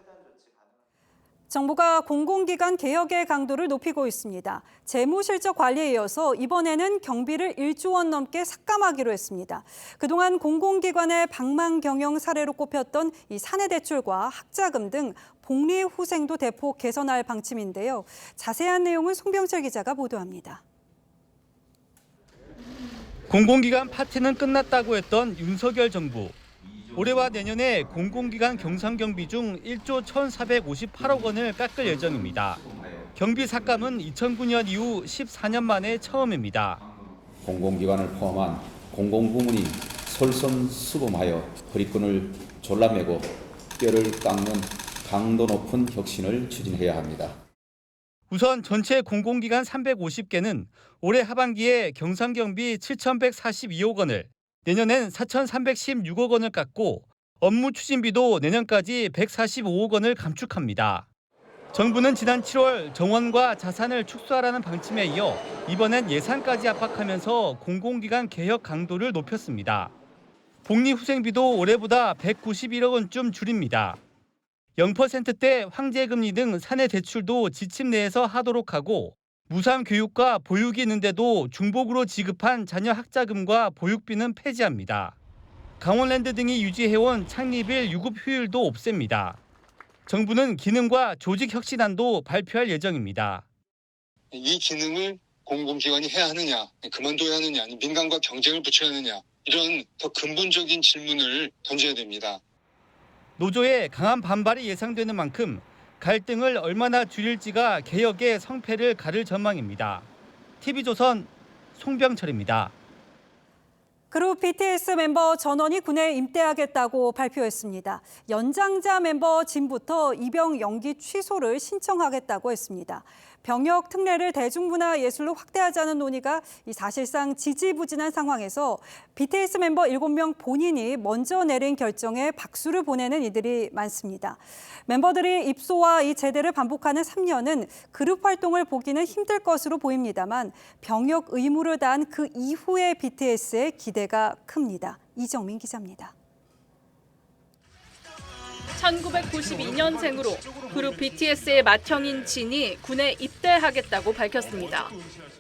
정부가 공공기관 개혁의 강도를 높이고 있습니다. 재무실적 관리에 이어서 이번에는 경비를 1조 원 넘게 삭감하기로 했습니다. 그동안 공공기관의 방망 경영 사례로 꼽혔던 이 사내대출과 학자금 등 복리후생도 대폭 개선할 방침인데요. 자세한 내용은 송병철 기자가 보도합니다. 공공기관 파티는 끝났다고 했던 윤석열 정부. 올해와 내년에 공공기관 경상경비 중 1조 1,458억 원을 깎을 예정입니다. 경비 삭감은 2009년 이후 14년 만에 처음입니다. 공공기관을 포함한 공공부문이 솔선수범하여 허리끈을 졸라매고 뼈를 깎는 강도 높은 혁신을 추진해야 합니다. 우선 전체 공공기관 350개는 올해 하반기에 경상경비 7,142억 원을, 내년엔 4,316억 원을 깎고 업무 추진비도 내년까지 145억 원을 감축합니다. 정부는 지난 7월 정원과 자산을 축소하라는 방침에 이어 이번엔 예산까지 압박하면서 공공기관 개혁 강도를 높였습니다. 복리후생비도 올해보다 191억 원쯤 줄입니다. 0%대 황제금리 등 사내 대출도 지침 내에서 하도록 하고 무상교육과 보육이 있는데도 중복으로 지급한 자녀 학자금과 보육비는 폐지합니다. 강원랜드 등이 유지해온 창립일 유급 휴일도 없앱니다. 정부는 기능과 조직혁신안도 발표할 예정입니다. 이 기능을 공공기관이 해야 하느냐, 그만둬야 하느냐, 아니면 민간과 경쟁을 붙여야 하느냐, 이런 더 근본적인 질문을 던져야 됩니다. 노조의 강한 반발이 예상되는 만큼 갈등을 얼마나 줄일지가 개혁의 성패를 가를 전망입니다. TV조선 송병철입니다. 그룹 BTS 멤버 전원이 군에 임대하겠다고 발표했습니다. 연장자 멤버 진부터 입영 연기 취소를 신청하겠다고 했습니다. 병역 특례를 대중문화예술로 확대하자는 논의가 사실상 지지부진한 상황에서 BTS 멤버 7명 본인이 먼저 내린 결정에 박수를 보내는 이들이 많습니다. 멤버들이 입소와 이 제대를 반복하는 3년은 그룹 활동을 보기는 힘들 것으로 보입니다만 병역 의무를 다한 그 이후의 BTS의 기대가 큽니다. 이정민 기자입니다. 1992년생으로 그룹 BTS의 맏형인 진이 군에 입대하겠다고 밝혔습니다.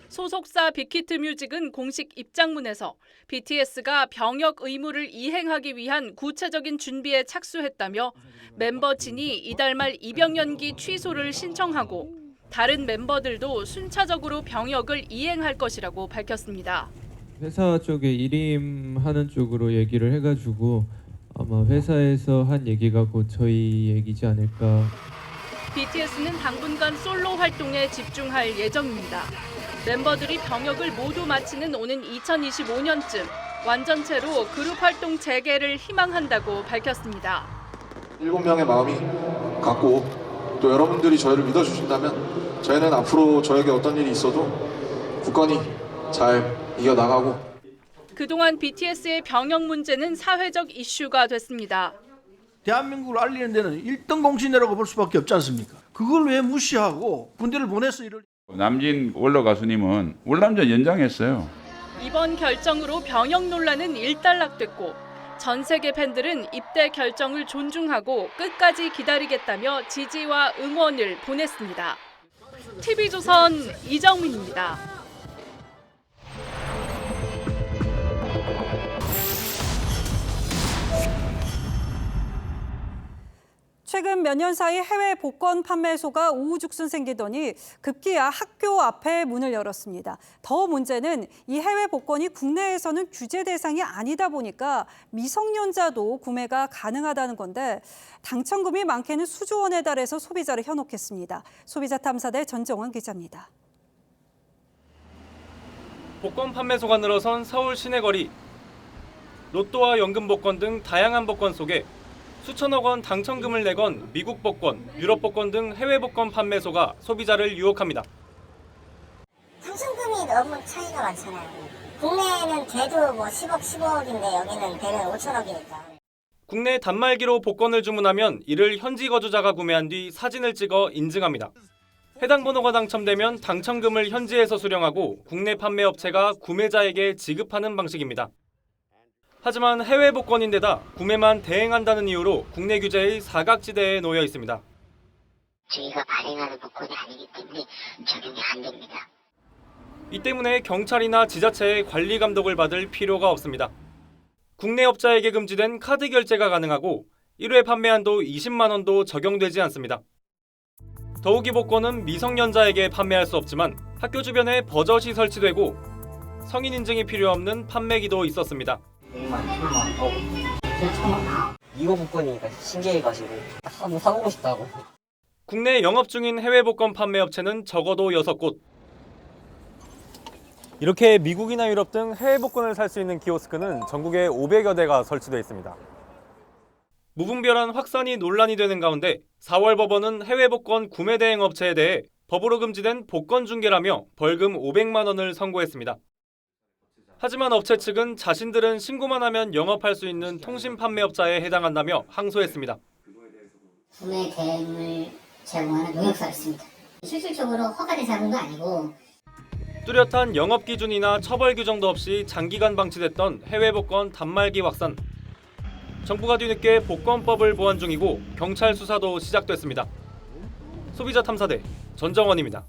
소속사 빅히트 뮤직은 공식 입장문에서 BTS가 병역 의무를 이행하기 위한 구체적인 준비에 착수했다며 멤버 진이 이달 말 입영 연기 취소를 신청하고 다른 멤버들도 순차적으로 병역을 이행할 것이라고 밝혔습니다. 회사 쪽에 일임하는 쪽으로 얘기를 해가지고 아마 회사에서 한 얘기가 곧 저희 얘기지 않을까. BTS는 당분간 솔로 활동에 집중할 예정입니다. 멤버들이 병역을 모두 마치는 오는 2025년쯤 완전체로 그룹 활동 재개를 희망한다고 밝혔습니다. 7명의 마음이 같고 또 여러분들이 저희를 믿어주신다면 저희는 앞으로 저에게 어떤 일이 있어도 굳건히 잘 이겨나가고 그동안 BTS의 병역 문제는 사회적 이슈가 됐습니다. 대한민국을 알리는 데는 1등 공신이라고 볼 수밖에 없지 않습니까? 그걸 왜 무시하고 군대를 보내서 이럴... 남진 원로 가수님은 월남전 연장했어요. 이번 결정으로 병역 논란은 일단락됐고 전 세계 팬들은 입대 결정을 존중하고 끝까지 기다리겠다며 지지와 응원을 보냈습니다. TV조선 이정민입니다. 최근 몇 년 사이 해외 복권 판매소가 우후죽순 생기더니 급기야 학교 앞에 문을 열었습니다. 더 문제는 이 해외 복권이 국내에서는 규제 대상이 아니다 보니까 미성년자도 구매가 가능하다는 건데 당첨금이 많게는 수조 원에 달해서 소비자를 현혹했습니다. 소비자탐사대 전정원 기자입니다. 복권 판매소가 늘어선 서울 시내거리. 로또와 연금 복권 등 다양한 복권 속에 수천억 원 당첨금을 내건 미국 복권, 유럽 복권 등 해외 복권 판매소가 소비자를 유혹합니다. 당첨금이 너무 차이가 많잖아요. 국내에는 걔도 뭐 10억, 15억인데 여기는 배는 5천억이니까. 국내 단말기로 복권을 주문하면 이를 현지 거주자가 구매한 뒤 사진을 찍어 인증합니다. 해당 번호가 당첨되면 당첨금을 현지에서 수령하고 국내 판매업체가 구매자에게 지급하는 방식입니다. 하지만 해외 복권인데다 구매만 대행한다는 이유로 국내 규제의 사각지대에 놓여 있습니다. 저희가 발행하는 복권이 아니기 때문에 적용이 안 됩니다. 이 때문에 경찰이나 지자체의 관리 감독을 받을 필요가 없습니다. 국내 업자에게 금지된 카드 결제가 가능하고 1회 판매 한도 20만 원도 적용되지 않습니다. 더욱이 복권은 미성년자에게 판매할 수 없지만 학교 주변에 버젓이 설치되고 성인 인증이 필요 없는 판매기도 있었습니다. 이거 복권이니까 신기해가지고 한번 사보고 싶다고. 국내 영업 중인 해외 복권 판매 업체는 적어도 6곳. 이렇게 미국이나 유럽 등 해외 복권을 살 수 있는 키오스크는 전국에 500여 대가 설치되어 있습니다. 무분별한 확산이 논란이 되는 가운데 4월 법원은 해외 복권 구매 대행 업체에 대해 법으로 금지된 복권 중개라며 벌금 500만 원을 선고했습니다. 하지만 업체 측은 자신들은 신고만 하면 영업할 수 있는 통신 판매업자에 해당한다며 항소했습니다. 구매 대행을 제공하는 농협사였습니다. 실질적으로 허가된 자금도 아니고 뚜렷한 영업 기준이나 처벌 규정도 없이 장기간 방치됐던 해외 복권 단말기 확산. 정부가 뒤늦게 복권법을 보완 중이고 경찰 수사도 시작됐습니다. 소비자 탐사대 전정원입니다.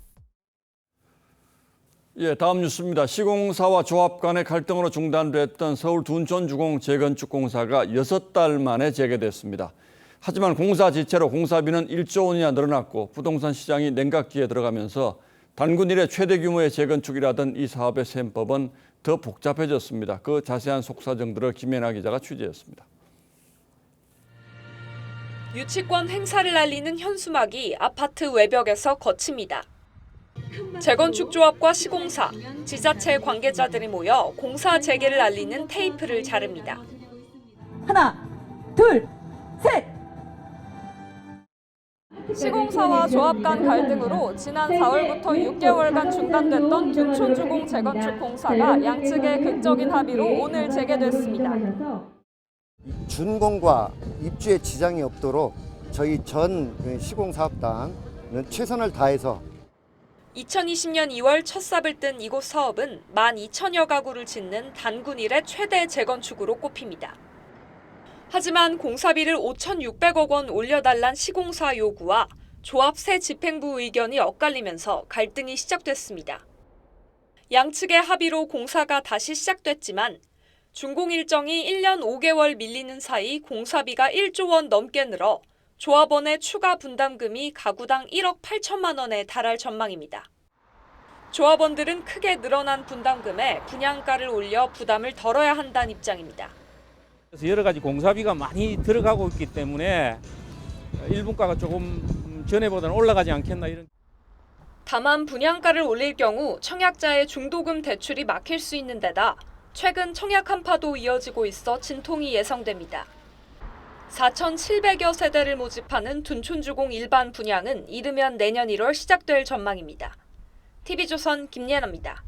예, 다음 뉴스입니다. 시공사와 조합 간의 갈등으로 중단됐던 서울 둔촌주공 재건축 공사가 6달 만에 재개됐습니다. 하지만 공사 지체로 공사비는 1조 원이나 늘어났고 부동산 시장이 냉각기에 들어가면서 단군 이래 최대 규모의 재건축이라던 이 사업의 셈법은 더 복잡해졌습니다. 그 자세한 속사정들을 김연아 기자가 취재했습니다. 유치권 행사를 알리는 현수막이 아파트 외벽에서 거칩니다. 재건축 조합과 시공사, 지자체 관계자들이 모여 공사 재개를 알리는 테이프를 자릅니다. 하나, 둘, 셋! 시공사와 조합 간 갈등으로 지난 4월부터 6개월간 중단됐던 둔촌주공 재건축 공사가 양측의 극적인 합의로 오늘 재개됐습니다. 준공과 입주에 지장이 없도록 저희 전 시공사업단은 최선을 다해서 2020년 2월 첫 삽을 뜬 이곳 사업은 12,000여 가구를 짓는 단군 이래 최대 재건축으로 꼽힙니다. 하지만 공사비를 5,600억 원 올려달란 시공사 요구와 조합 새 집행부 의견이 엇갈리면서 갈등이 시작됐습니다. 양측의 합의로 공사가 다시 시작됐지만 준공 일정이 1년 5개월 밀리는 사이 공사비가 1조 원 넘게 늘어 조합원의 추가 분담금이 가구당 1억 8천만 원에 달할 전망입니다. 조합원들은 크게 늘어난 분담금에 분양가를 올려 부담을 덜어야 한다는 입장입니다. 그래서 여러 가지 공사비가 많이 들어가고 있기 때문에 일분가가 조금 전에보다는 올라가지 않겠나 이런. 다만 분양가를 올릴 경우 청약자의 중도금 대출이 막힐 수 있는 데다 최근 청약 한파도 이어지고 있어 진통이 예상됩니다. 4,700여 세대를 모집하는 둔촌주공 일반 분양은 이르면 내년 1월 시작될 전망입니다. TV조선 김예나입니다.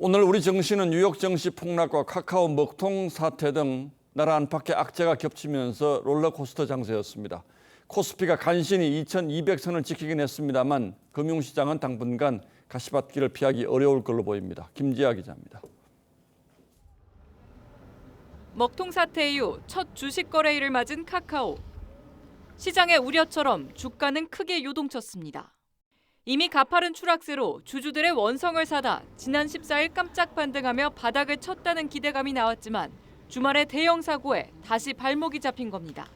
오늘 우리 증시는 뉴욕 증시 폭락과 카카오 먹통 사태 등 나라 안팎의 악재가 겹치면서 롤러코스터 장세였습니다. 코스피가 간신히 2200선을 지키긴 했습니다만 금융시장은 당분간 가시밭길을 피하기 어려울 걸로 보입니다. 김지아 기자입니다. 먹통 사태 이후 첫 주식 거래일을 맞은 카카오. 시장의 우려처럼 주가는 크게 요동쳤습니다. 이미 가파른 추락세로 주주들의 원성을 사다 지난 14일 깜짝 반등하며 바닥을 쳤다는 기대감이 나왔지만 주말의 대형 사고에 다시 발목이 잡힌 겁니다.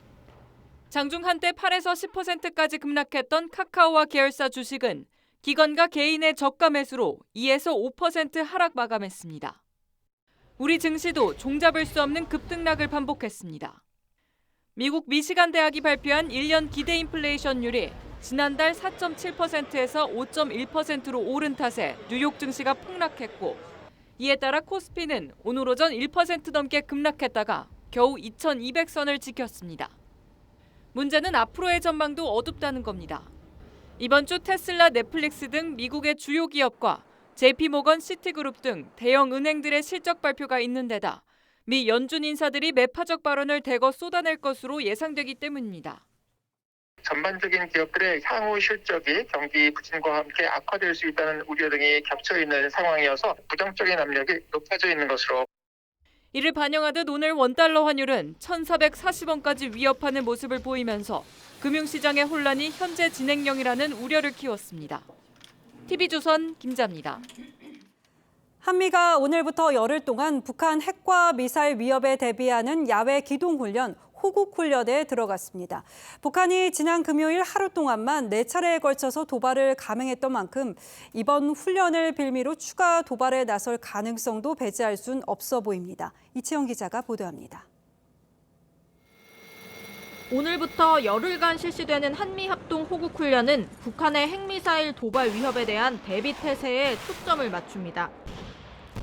장중 한때 8에서 10%까지 급락했던 카카오와 계열사 주식은 기관과 개인의 저가 매수로 2에서 5% 하락 마감했습니다. 우리 증시도 종잡을 수 없는 급등락을 반복했습니다. 미국 미시간 대학이 발표한 1년 기대 인플레이션율이 지난달 4.7%에서 5.1%로 오른 탓에 뉴욕 증시가 폭락했고 이에 따라 코스피는 오늘 오전 1% 넘게 급락했다가 겨우 2200선을 지켰습니다. 문제는 앞으로의 전망도 어둡다는 겁니다. 이번 주 테슬라, 넷플릭스 등 미국의 주요 기업과 JP모건, 시티그룹 등 대형 은행들의 실적 발표가 있는 데다 미 연준 인사들이 매파적 발언을 대거 쏟아낼 것으로 예상되기 때문입니다. 전반적인 기업들의 향후 실적이 경기 부진과 함께 악화될 수 있다는 우려 등이 겹쳐 있는 상황이어서 부정적인 압력이 높아져 있는 것으로. 이를 반영하듯 오늘 원달러 환율은 1,440원까지 위협하는 모습을 보이면서 금융시장의 혼란이 현재 진행형이라는 우려를 키웠습니다. TV조선 김자입니다. 한미가 오늘부터 열흘 동안 북한 핵과 미사일 위협에 대비하는 야외 기동훈련, 호국훈련에 들어갔습니다. 북한이 지난 금요일 하루 동안만 4차례에 걸쳐서 도발을 감행했던 만큼 이번 훈련을 빌미로 추가 도발에 나설 가능성도 배제할 순 없어 보입니다. 이채영 기자가 보도합니다. 오늘부터 열흘간 실시되는 한미합동 호국훈련은 북한의 핵미사일 도발 위협에 대한 대비 태세에 초점을 맞춥니다.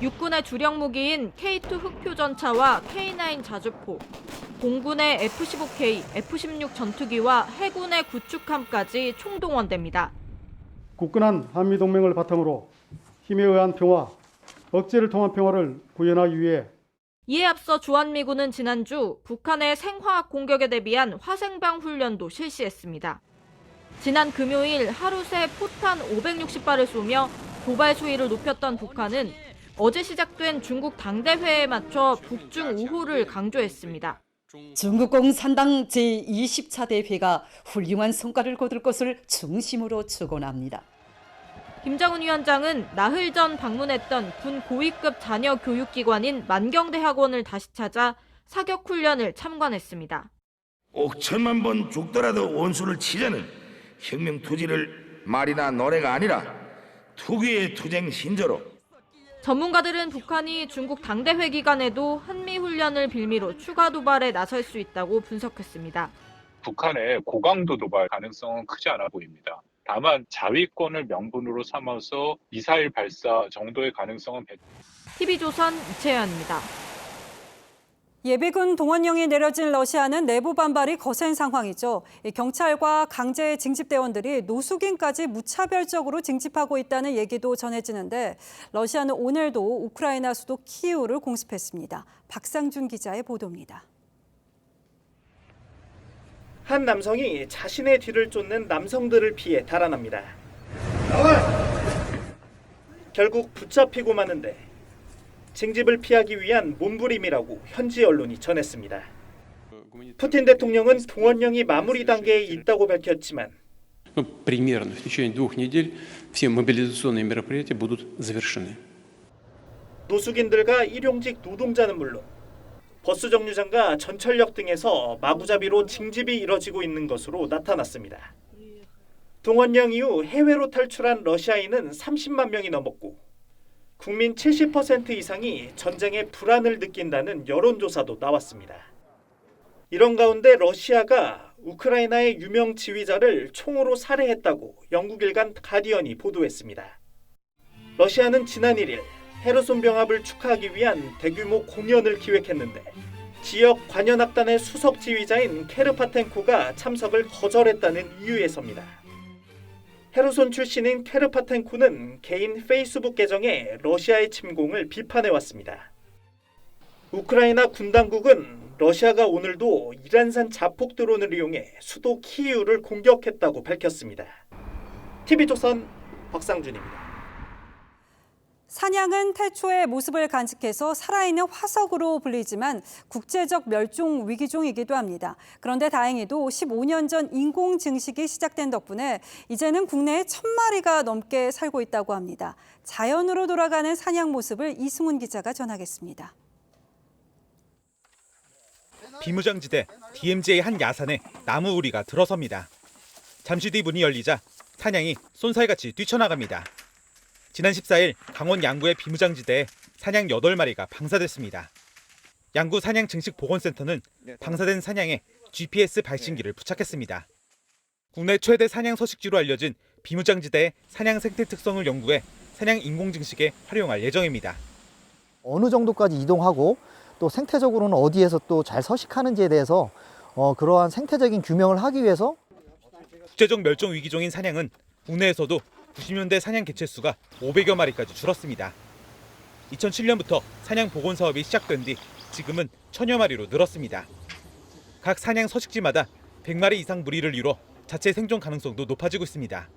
육군의 주력 무기인 K2 흑표전차와 K9 자주포, 공군의 F-15K, F-16 전투기와 해군의 구축함까지 총동원됩니다. 굳건한 한미동맹을 바탕으로 힘에 의한 평화, 억제를 통한 평화를 구현하기 위해 이에 앞서 주한미군은 지난주 북한의 생화학 공격에 대비한 화생방 훈련도 실시했습니다. 지난 금요일 하루 새 포탄 560발을 쏘며 도발 수위를 높였던 북한은 어제 시작된 중국 당대회에 맞춰 북중 우호를 강조했습니다. 중국 공산당 제20차 대회가 훌륭한 성과를 거둘 것을 중심으로 축원합니다. 김정은 위원장은 나흘 전 방문했던 군 고위급 자녀 교육기관인 만경대학원을 다시 찾아 사격훈련을 참관했습니다. 옥천만 번 죽더라도 원수를 치자는 혁명 투지를 말이나 노래가 아니라 투기의 투쟁 신조로. 전문가들은 북한이 중국 당대회 기간에도 한미훈련을 빌미로 추가 도발에 나설 수 있다고 분석했습니다. 북한의 고강도 도발 가능성은 크지 않아 보입니다. 다만 자위권을 명분으로 삼아서 미사일 발사 정도의 가능성은 TV조선 이채연입니다. 예비군 동원령이 내려진 러시아는 내부 반발이 거센 상황이죠. 경찰과 강제 징집대원들이 노숙인까지 무차별적으로 징집하고 있다는 얘기도 전해지는데 러시아는 오늘도 우크라이나 수도 키이우를 공습했습니다. 박상준 기자의 보도입니다. 한 남성이 자신의 뒤를 쫓는 남성들을 피해 달아납니다. 결국 붙잡히고 마는데 징집을 피하기 위한 몸부림이라고 현지 언론이 전했습니다. 푸틴 대통령은 동원령이 마무리 단계에 있다고 밝혔지만 примерно в течение 2 недель все мобилизационные мероприятия будут завершены. 노숙인들과 일용직 노동자는 물론 버스 정류장과 전철역 등에서 마구잡이로 징집이 이뤄지고 있는 것으로 나타났습니다. 동원령 이후 해외로 탈출한 러시아인은 30만 명이 넘었고 국민 70% 이상이 전쟁에 불안을 느낀다는 여론조사도 나왔습니다. 이런 가운데 러시아가 우크라이나의 유명 지휘자를 총으로 살해했다고 영국 일간 가디언이 보도했습니다. 러시아는 지난 1일 헤르손 병합을 축하하기 위한 대규모 공연을 기획했는데 지역 관현악단의 수석 지휘자인 케르파텐코가 참석을 거절했다는 이유에서입니다. 헤르손 출신인 케르파텐코는 개인 페이스북 계정에 러시아의 침공을 비판해왔습니다. 우크라이나 군 당국은 러시아가 오늘도 이란산 자폭 드론을 이용해 수도 키이우를 공격했다고 밝혔습니다. TV조선 박상준입니다. 사냥은 태초의 모습을 간직해서 살아있는 화석으로 불리지만 국제적 멸종 위기종이기도 합니다. 그런데 다행히도 15년 전 인공 증식이 시작된 덕분에 이제는 국내에 1,000마리가 넘게 살고 있다고 합니다. 자연으로 돌아가는 사냥 모습을 이승훈 기자가 전하겠습니다. 비무장지대 DMZ의 한 야산에 나무 우리가 들어섭니다. 잠시 뒤 문이 열리자 사냥이 쏜살같이 뛰쳐나갑니다. 지난 14일 강원 양구의 비무장지대에 사냥 8마리가 방사됐습니다. 양구 사냥 증식 보건센터는 방사된 사냥에 GPS 발신기를 부착했습니다. 국내 최대 사냥 서식지로 알려진 비무장지대의 사냥 생태 특성을 연구해 사냥 인공 증식에 활용할 예정입니다. 어느 정도까지 이동하고 또 생태적으로는 어디에서 또 잘 서식하는지에 대해서 그러한 생태적인 규명을 하기 위해서 국제적 멸종 위기종인 사냥은 국내에서도 90년대 사냥 개체수가 500여 마리까지 줄었습니다. 2007년부터 사냥 복원 사업이 시작된 뒤 지금은 1000여 마리로 늘었습니다. 각 사냥 서식지마다 100마리 이상 무리를 이뤄 자체 생존 가능성도 높아지고 있습니다.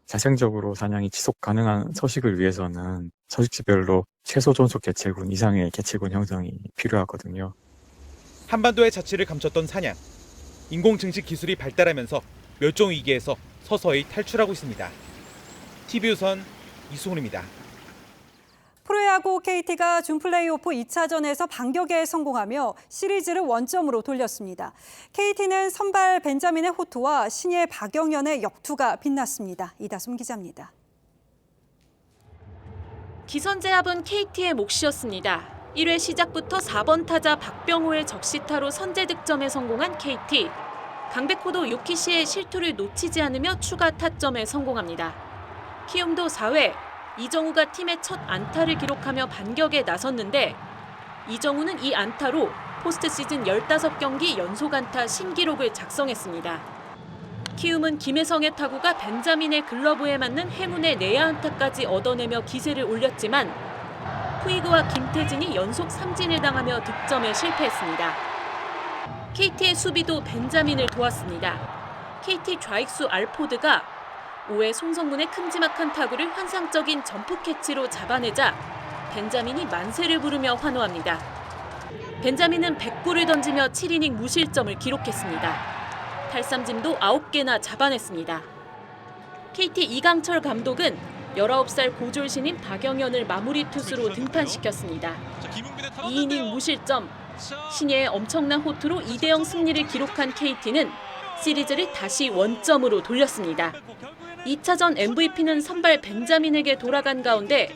자생적으로 사냥이 지속 가능한 서식을 위해서는 서식지별로 최소 존속 개체군 이상의 개체군 형성이 필요하거든요. 한반도의 자치를 감췄던 사냥. 인공 증식 기술이 발달하면서 멸종 위기에서 서서히 탈출하고 있습니다. TV우선 이수훈입니다. 프로야구 KT가 준 플레이오프 2차전에서 반격에 성공하며 시리즈를 원점으로 돌렸습니다. KT는 선발 벤자민의 호투와 신예 박영현의 역투가 빛났습니다. 이다솜 기자입니다. 기선제압은 KT의 몫이었습니다. 1회 시작부터 4번 타자 박병호의 적시타로 선제 득점에 성공한 KT. 강백호도 요키시의 실투를 놓치지 않으며 추가 타점에 성공합니다. 키움도 4회 이정우가 팀의 첫 안타를 기록하며 반격에 나섰는데 이정우는 이 안타로 포스트 시즌 15경기 연속 안타 신기록을 작성했습니다. 키움은 김혜성의 타구가 벤자민의 글러브에 맞는 행운의 내야 안타까지 얻어내며 기세를 올렸지만 푸이그와 김태진이 연속 삼진을 당하며 득점에 실패했습니다. KT의 수비도 벤자민을 도왔습니다. KT 좌익수 알포드가 5회 송성문의 큼지막한 타구를 환상적인 점프 캐치로 잡아내자 벤자민이 만세를 부르며 환호합니다. 벤자민은 109를 던지며 7이닝 무실점을 기록했습니다. 탈삼진도 9개나 잡아냈습니다. KT 이강철 감독은 19살 고졸 신인 박영현을 마무리 투수로 등판시켰습니다. 2이닝 무실점, 신예의 엄청난 호투로 2대0 승리를 기록한 KT는 시리즈를 다시 원점으로 돌렸습니다. 2차전 MVP는 선발 벤자민에게 돌아간 가운데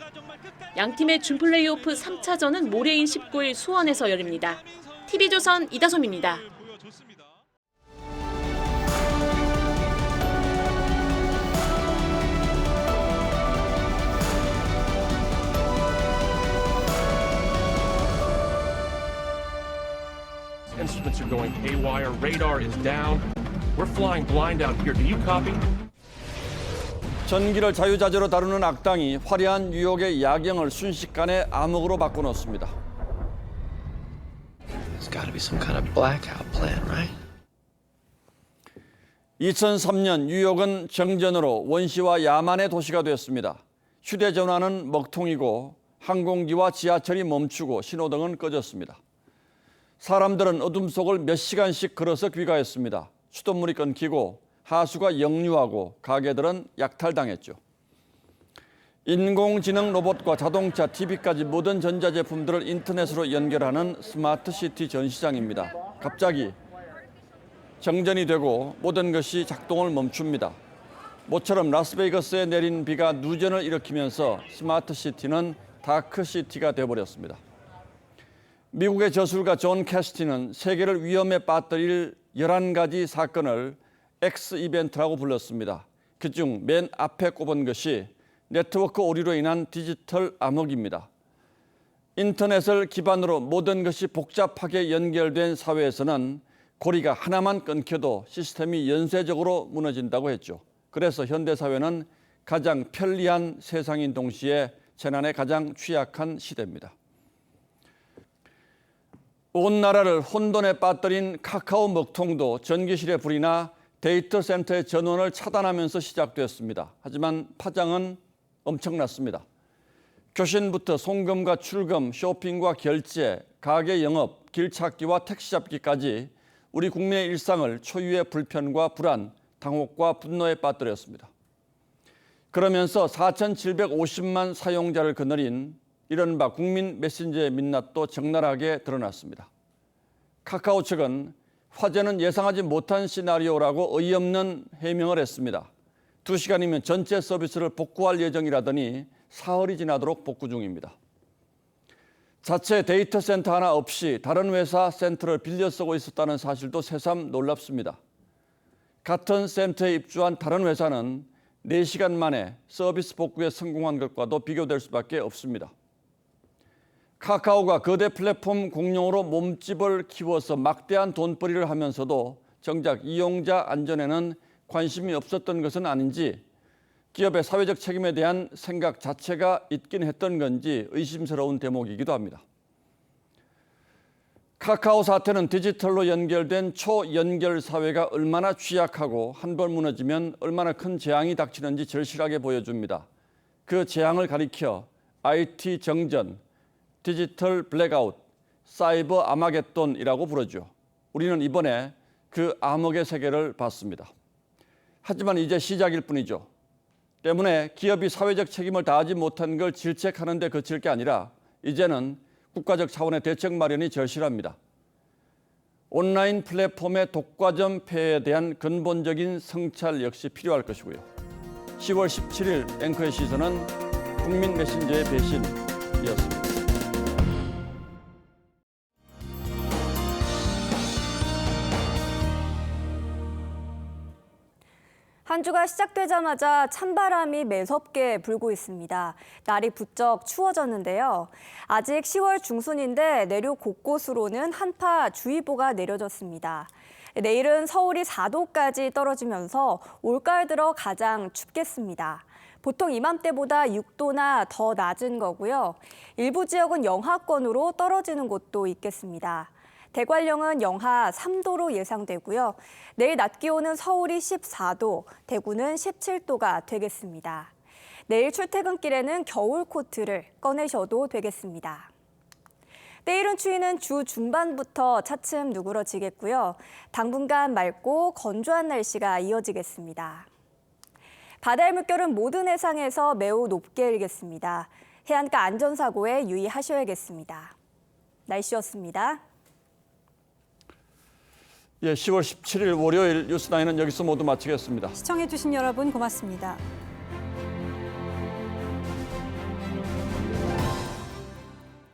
양팀의 준 플레이오프 3차전은 모레인 19일 수원에서 열립니다. TV조선 이다솜입니다. Instruments are going haywire. Radar is down. We're flying blind out here. Do you copy? 전기를 자유자재로 다루는 악당이 화려한 뉴욕의 야경을 순식간에 암흑으로 바꿔놓습니다. There's got to be some kind of blackout plan, right? 2003년 뉴욕은 정전으로 원시와 야만의 도시가 되었습니다. 휴대전화는 먹통이고 항공기와 지하철이 멈추고 신호등은 꺼졌습니다. 사람들은 어둠 속을 몇 시간씩 걸어서 귀가했습니다. 수돗물이 끊기고 하수가 역류하고 가게들은 약탈당했죠. 인공지능 로봇과 자동차, TV까지 모든 전자제품들을 인터넷으로 연결하는 스마트시티 전시장입니다. 갑자기 정전이 되고 모든 것이 작동을 멈춥니다. 모처럼 라스베이거스에 내린 비가 누전을 일으키면서 스마트시티는 다크시티가 되어버렸습니다. 미국의 저술가 존 캐스티는 세계를 위험에 빠뜨릴 11가지 사건을 X 이벤트라고 불렀습니다. 그중 맨 앞에 꼽은 것이 네트워크 오류로 인한 디지털 암흑입니다. 인터넷을 기반으로 모든 것이 복잡하게 연결된 사회에서는 고리가 하나만 끊겨도 시스템이 연쇄적으로 무너진다고 했죠. 그래서 현대사회는 가장 편리한 세상인 동시에 재난에 가장 취약한 시대입니다. 온 나라를 혼돈에 빠뜨린 카카오 먹통도 전기실의 불이나 데이터 센터의 전원을 차단하면서 시작되었습니다. 하지만 파장은 엄청났습니다. 교신부터 송금과 출금, 쇼핑과 결제, 가게 영업, 길 찾기와 택시 잡기까지 우리 국민의 일상을 초유의 불편과 불안, 당혹과 분노에 빠뜨렸습니다. 그러면서 4,750만 사용자를 거느린 이른바 국민 메신저의 민낯도 적나라하게 드러났습니다. 카카오 측은 화재는 예상하지 못한 시나리오라고 어이없는 해명을 했습니다. 2시간이면 전체 서비스를 복구할 예정이라더니 사흘이 지나도록 복구 중입니다. 자체 데이터 센터 하나 없이 다른 회사 센터를 빌려 쓰고 있었다는 사실도 새삼 놀랍습니다. 같은 센터에 입주한 다른 회사는 4시간 만에 서비스 복구에 성공한 것과도 비교될 수밖에 없습니다. 카카오가 거대 플랫폼 공룡으로 몸집을 키워서 막대한 돈벌이를 하면서도 정작 이용자 안전에는 관심이 없었던 것은 아닌지 기업의 사회적 책임에 대한 생각 자체가 있긴 했던 건지 의심스러운 대목이기도 합니다. 카카오 사태는 디지털로 연결된 초연결 사회가 얼마나 취약하고 한 번 무너지면 얼마나 큰 재앙이 닥치는지 절실하게 보여줍니다. 그 재앙을 가리켜 IT 정전, 디지털 블랙아웃, 사이버 아마겟돈이라고 부르죠. 우리는 이번에 그 암흑의 세계를 봤습니다. 하지만 이제 시작일 뿐이죠. 때문에 기업이 사회적 책임을 다하지 못한 걸 질책하는 데 그칠 게 아니라 이제는 국가적 차원의 대책 마련이 절실합니다. 온라인 플랫폼의 독과점 폐해에 대한 근본적인 성찰 역시 필요할 것이고요. 10월 17일 앵커의 시선은 국민 메신저의 배신이었습니다. 한 주가 시작되자마자 찬바람이 매섭게 불고 있습니다. 날이 부쩍 추워졌는데요. 아직 10월 중순인데 내륙 곳곳으로는 한파주의보가 내려졌습니다. 내일은 서울이 4도까지 떨어지면서 올가을 들어 가장 춥겠습니다. 보통 이맘때보다 6도나 더 낮은 거고요. 일부 지역은 영하권으로 떨어지는 곳도 있겠습니다. 대관령은 영하 3도로 예상되고요. 내일 낮 기온은 서울이 14도, 대구는 17도가 되겠습니다. 내일 출퇴근길에는 겨울 코트를 꺼내셔도 되겠습니다. 내일은 추위는 주 중반부터 차츰 누그러지겠고요. 당분간 맑고 건조한 날씨가 이어지겠습니다. 바다의 물결은 모든 해상에서 매우 높게 일겠습니다. 해안가 안전사고에 유의하셔야겠습니다. 날씨였습니다. 10월 17일 월요일 뉴스9는 여기서 모두 마치겠습니다. 시청해주신 여러분 고맙습니다.